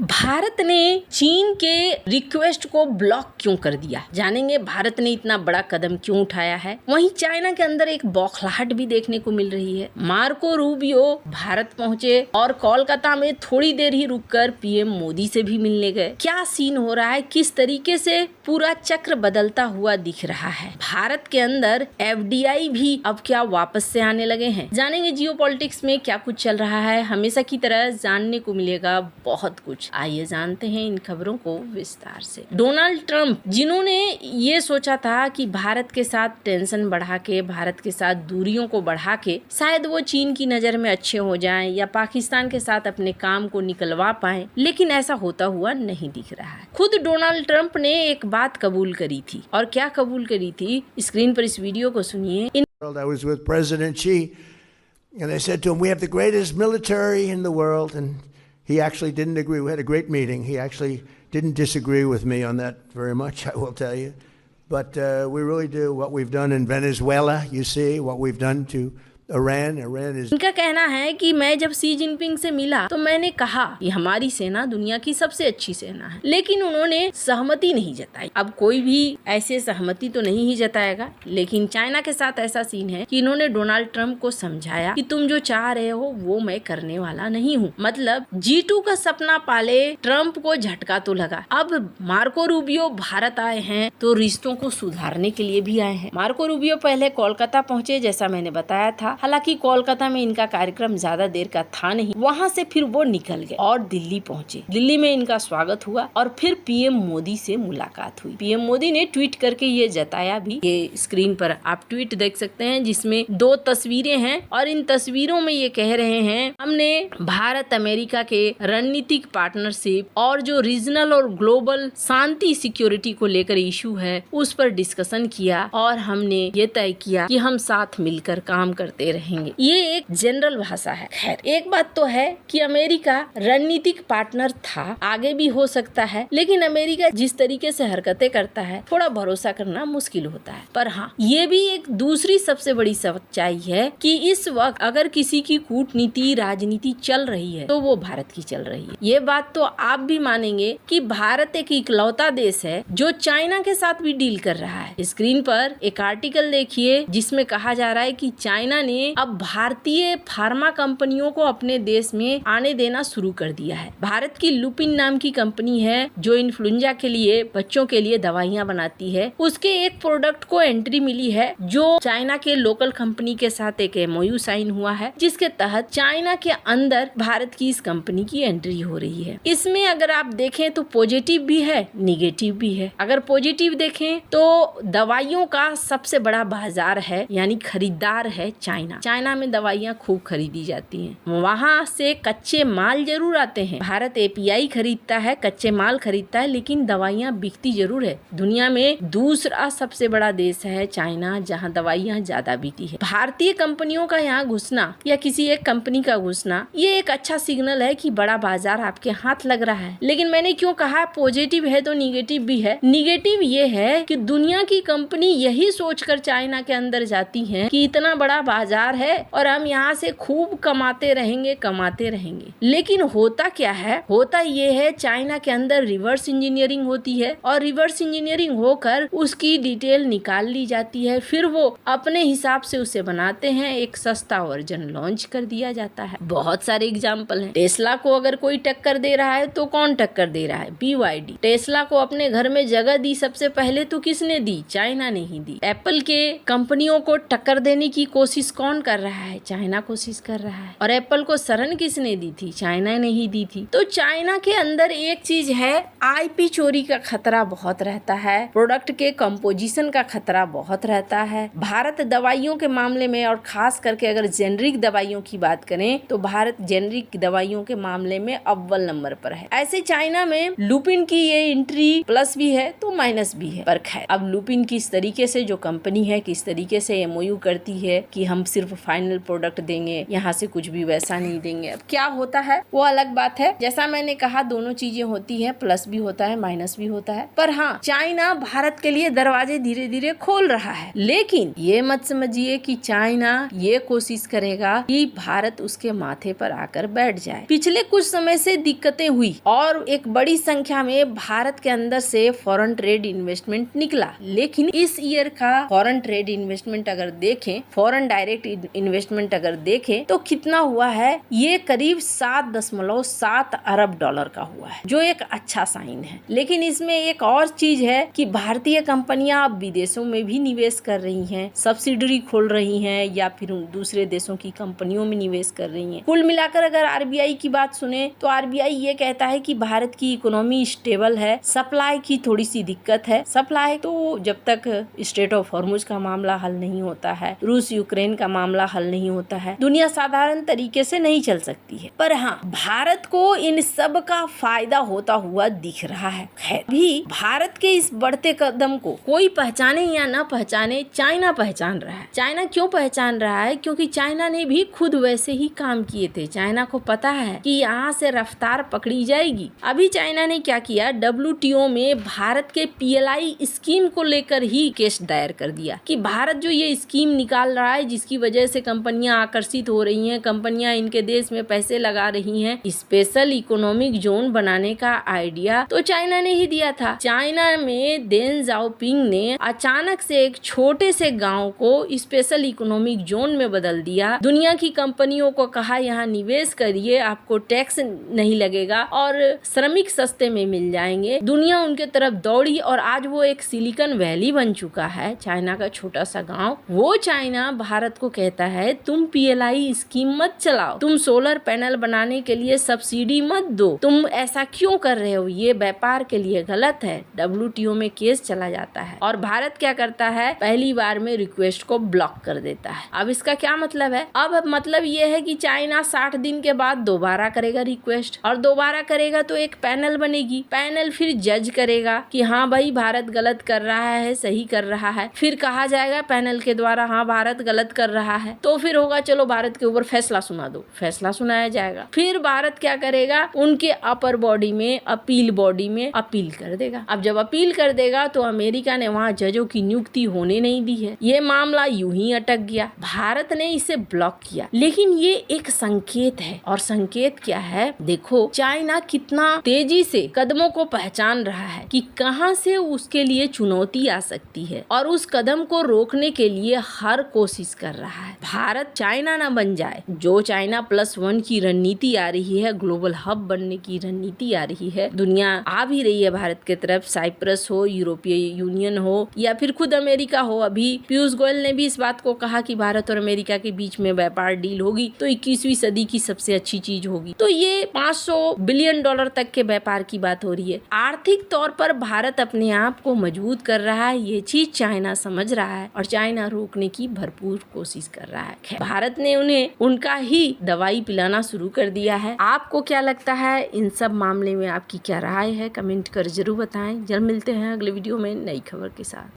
भारत ने चीन के रिक्वेस्ट को ब्लॉक क्यों कर दिया, जानेंगे भारत ने इतना बड़ा कदम क्यों उठाया है। वहीं चाइना के अंदर एक बौखलाहट भी देखने को मिल रही है। मार्को रूबियो भारत पहुंचे और कोलकाता में थोड़ी देर ही रुककर पीएम मोदी से भी मिलने गए। क्या सीन हो रहा है, किस तरीके से पूरा चक्र बदलता हुआ दिख रहा है। भारत के अंदर एफडीआई भी अब क्या वापस से आने लगे हैं। जानेंगे जियोपॉलिटिक्स में क्या कुछ चल रहा है। हमेशा की तरह जानने को मिलेगा बहुत कुछ। आइए जानते हैं इन खबरों को विस्तार से। डोनाल्ड ट्रंप, जिन्होंने ये सोचा था कि भारत के साथ टेंशन बढ़ा के, भारत के साथ दूरियों को बढ़ा के शायद वो चीन की नजर में अच्छे हो जाएं या पाकिस्तान के साथ अपने काम को निकलवा पाएं, लेकिन ऐसा होता हुआ नहीं दिख रहा है। खुद डोनाल्ड ट्रंप ने एक बात कबूल करी थी, और क्या कबूल करी थी, स्क्रीन पर इस वीडियो को सुनिए। I was with President Xi, and I said to him, "We have the greatest military in the world," and he actually didn't agree. We had a great meeting. He actually didn't disagree with me on that very much, I will tell you. But we really do what we've done in Venezuela. You see what we've done to Iran is... इनका कहना है कि मैं जब Xi Jinping से मिला तो मैंने कहा कि हमारी सेना दुनिया की सबसे अच्छी सेना है, लेकिन उन्होंने सहमति नहीं जताई। अब कोई भी ऐसे सहमति तो नहीं ही जताएगा, लेकिन चाइना के साथ ऐसा सीन है कि इन्होंने डोनाल्ड ट्रंप को समझाया कि तुम जो चाह रहे हो वो मैं करने वाला नहीं हूँ। मतलब G2 का सपना पाले ट्रंप को झटका तो लगा। अब मार्को रूबियो भारत आए हैं तो रिश्तों को सुधारने के लिए भी आए हैं। मार्को रूबियो पहले कोलकाता पहुंचे, जैसा मैंने बताया था। हालांकि कोलकाता में इनका कार्यक्रम ज्यादा देर का था नहीं। वहां से फिर वो निकल गए और दिल्ली पहुंचे। दिल्ली में इनका स्वागत हुआ और फिर पीएम मोदी से मुलाकात हुई। पीएम मोदी ने ट्वीट करके ये जताया भी। ये स्क्रीन पर आप ट्वीट देख सकते हैं, जिसमें 2 तस्वीरें हैं और इन तस्वीरों में ये कह रहे हैं, हमने भारत अमेरिका के रणनीतिक पार्टनरशिप और जो रीजनल और ग्लोबल शांति सिक्योरिटी को लेकर इशू है उस पर डिस्कशन किया और हमने ये तय किया कि हम साथ मिलकर काम करते रहेंगे। ये एक जनरल भाषा है। खैर, एक बात तो है कि अमेरिका रणनीतिक पार्टनर था, आगे भी हो सकता है, लेकिन अमेरिका जिस तरीके से हरकतें करता है थोड़ा भरोसा करना मुश्किल होता है। पर हाँ, ये भी एक दूसरी सबसे बड़ी सच्चाई है कि इस वक्त अगर किसी की कूटनीति राजनीति चल रही है तो वो भारत की चल रही है। ये बात तो आप भी मानेंगे कि भारत एक इकलौता देश है जो चाइना के साथ भी डील कर रहा है। स्क्रीन पर एक आर्टिकल देखिए जिसमें कहा जा रहा है कि चाइना ने अब भारतीय फार्मा कंपनियों को अपने देश में आने देना शुरू कर दिया है। भारत की लुपिन नाम की कंपनी है जो इन्फ्लुएंजा के लिए, बच्चों के लिए दवाइयां बनाती है। उसके एक प्रोडक्ट को एंट्री मिली है जो चाइना के लोकल कंपनी के साथ एक MOU साइन हुआ है, जिसके तहत चाइना के अंदर भारत की इस कंपनी की एंट्री हो रही है। इसमें अगर आप देखें तो पॉजिटिव भी है, निगेटिव भी है। अगर पॉजिटिव देखें तो दवाइयों का सबसे बड़ा बाजार है, यानी खरीदार है चाइना। चाइना में दवाइयाँ खूब खरीदी जाती हैं। वहाँ से कच्चे माल जरूर आते हैं। भारत API खरीदता है, कच्चे माल खरीदता है, लेकिन दवाइयाँ बिकती जरूर है। दुनिया में दूसरा सबसे बड़ा देश है चाइना, जहाँ दवाइयाँ ज्यादा बिकती है। भारतीय कंपनियों का यहाँ घुसना या किसी एक कंपनी का घुसना, ये एक अच्छा सिग्नल है कि बड़ा बाजार आपके हाथ लग रहा है। लेकिन मैंने क्यों कहा पॉजिटिव है तो निगेटिव भी है। निगेटिव ये है कि दुनिया की कंपनी यही सोचकर चाइना के अंदर जाती है कि इतना बड़ा बाजार है और हम यहाँ से खूब कमाते रहेंगे। लेकिन होता क्या है, होता ये है चाइना के अंदर रिवर्स इंजीनियरिंग होती है और रिवर्स इंजीनियरिंग होकर उसकी डिटेल निकाल ली जाती है। फिर वो अपने हिसाब से उसे बनाते हैं, एक सस्ता वर्जन लॉन्च कर दिया जाता है। बहुत सारे एग्जाम्पल हैं। टेस्ला को अगर कोई टक्कर दे रहा है तो कौन टक्कर दे रहा है? BYD। टेस्ला को अपने घर में जगह दी सबसे पहले तो किसने दी? चाइना ने ही दी। एप्पल के कंपनियों को टक्कर देने की कोशिश कौन कर रहा है? चाइना कोशिश कर रहा है। और एप्पल को शरण किसने दी थी? चाइना ने ही दी थी। तो चाइना के अंदर एक चीज है, IP चोरी का खतरा बहुत रहता है, प्रोडक्ट के कंपोजिशन का खतरा बहुत रहता है। भारत दवाइयों के मामले में, और खास करके अगर जेनरिक दवाइयों की बात करें तो भारत जेनरिक दवाइयों के मामले में अव्वल नंबर पर है। ऐसे चाइना में लुपिन की ये एंट्री प्लस भी है तो माइनस भी है। पर खैर, अब लुपिन किस तरीके से जो कंपनी है किस तरीके से MOU करती है कि हम सिर्फ फाइनल प्रोडक्ट देंगे, यहाँ से कुछ भी वैसा नहीं देंगे। अब क्या होता है वो अलग बात है। जैसा मैंने कहा दोनों चीजें होती है, प्लस भी होता है माइनस भी होता है। पर हाँ, चाइना भारत के लिए दरवाजे धीरे धीरे खोल रहा है, लेकिन ये मत समझिए कि चाइना ये कोशिश करेगा कि भारत उसके माथे पर आकर बैठ जाए। पिछले कुछ समय से दिक्कतें हुई और एक बड़ी संख्या में भारत के अंदर से फॉरेन ट्रेड इन्वेस्टमेंट निकला, लेकिन इस ईयर का फॉरेन ट्रेड इन्वेस्टमेंट अगर देखें, फॉरेन डायरेक्ट इन्वेस्टमेंट अगर देखें तो कितना हुआ है, ये करीब 7.7 अरब डॉलर का हुआ है, जो एक अच्छा साइन है। लेकिन इसमें एक और चीज है कि भारतीय कंपनियां अब विदेशों में भी निवेश कर रही हैं, सब्सिडरी खोल रही हैं या फिर दूसरे देशों की कंपनियों में निवेश कर रही हैं। कुल मिलाकर अगर आरबीआई की बात सुने तो आरबीआई ये कहता है कि भारत की इकोनॉमी स्टेबल है, सप्लाई की थोड़ी सी दिक्कत है। सप्लाई तो जब तक स्ट्रेट ऑफ हॉर्मुज का मामला हल नहीं होता है, रूस यूक्रेन का मामला हल नहीं होता है, दुनिया साधारण तरीके से नहीं चल सकती है। पर हाँ, भारत को इन सब का फायदा होता हुआ दिख रहा है। खैर भी भारत के इस बढ़ते कदम को कोई पहचाने या न पहचाने, चाइना पहचान रहा है। चाइना क्यों पहचान रहा है? क्योंकि चाइना ने भी खुद वैसे ही काम किए थे। चाइना को पता है कि यहाँ से रफ्तार पकड़ी जाएगी। अभी चाइना ने क्या किया, WTO में भारत के PLI स्कीम को लेकर ही केस दायर कर दिया कि भारत जो ये स्कीम निकाल रहा है, जिसकी वजह से कंपनियां आकर्षित हो रही हैं, कंपनियां इनके देश में पैसे लगा रही हैं, स्पेशल इकोनॉमिक जोन बनाने का आइडिया तो चाइना ने ही दिया था। चाइना में देन जाओपिंग ने अचानक से एक छोटे से गांव को स्पेशल इकोनॉमिक जोन में बदल दिया। दुनिया की कंपनियों को कहा यहाँ निवेश करिए, आपको टैक्स नहीं लगेगा और श्रमिक सस्ते में मिल जाएंगे। दुनिया उनके तरफ दौड़ी और आज वो एक सिलिकॉन वैली बन चुका है, चाइना का छोटा सा गांव। वो चाइना भारत को कहता है तुम PLI स्कीम मत चलाओ, तुम सोलर पैनल बनाने के लिए सब्सिडी मत दो, तुम ऐसा क्यों कर रहे हो, ये व्यापार के लिए गलत है। WTO में केस चला जाता है और भारत क्या करता है, पहली बार में रिक्वेस्ट को ब्लॉक कर देता है। अब इसका क्या मतलब है? अब मतलब ये है कि चाइना 60 दिन के बाद दोबारा करेगा रिक्वेस्ट और दोबारा करेगा तो एक पैनल बनेगी, पैनल फिर जज करेगा कि हाँ भाई भारत गलत कर रहा है, सही कर रहा है। फिर कहा जाएगा पैनल के द्वारा हाँ भारत गलत कर रहा है, तो फिर होगा चलो भारत के ऊपर फैसला सुना दो, फैसला सुनाया जाएगा। फिर भारत क्या करेगा, उनके अपर बॉडी में, अपील बॉडी में अपील कर देगा। अब जब अपील कर देगा तो अमेरिका ने वहाँ जजों की नियुक्ति होने नहीं दी है, ये मामला यूं ही अटक गया। भारत ने इसे ब्लॉक किया, लेकिन ये एक संकेत है। और संकेत क्या है, देखो चाइना कितना तेजी से कदमों को पहचान रहा है कि कहां से उसके लिए चुनौती आ सकती है और उस कदम को रोकने के लिए हर कोशिश कर रहा है। भारत चाइना ना बन जाए। जो चाइना +1 की रणनीति आ रही है, ग्लोबल हब बनने की रणनीति आ रही है, दुनिया आ भी रही है भारत के तरफ, साइप्रस हो, यूरोपीय यूनियन हो या फिर खुद अमेरिका हो। अभी पीयूष गोयल ने भी इस बात को कहा कि भारत और अमेरिका के बीच में व्यापार डील होगी तो 21वीं सदी की सबसे अच्छी चीज होगी। तो ये $500 बिलियन तक के व्यापार की बात हो रही है। आर्थिक तौर पर भारत अपने आप को मजबूत कर रहा है, ये चीज चाइना समझ रहा है और चाइना रोकने की भरपूर कोशिश कर रहा है। भारत ने उन्हें उनका ही दवाई पिलाना शुरू कर दिया है। आपको क्या लगता है इन सब मामले में, आपकी क्या राय है? कमेंट कर जरूर बताएं। जल्द मिलते हैं अगले वीडियो में नई खबर के साथ।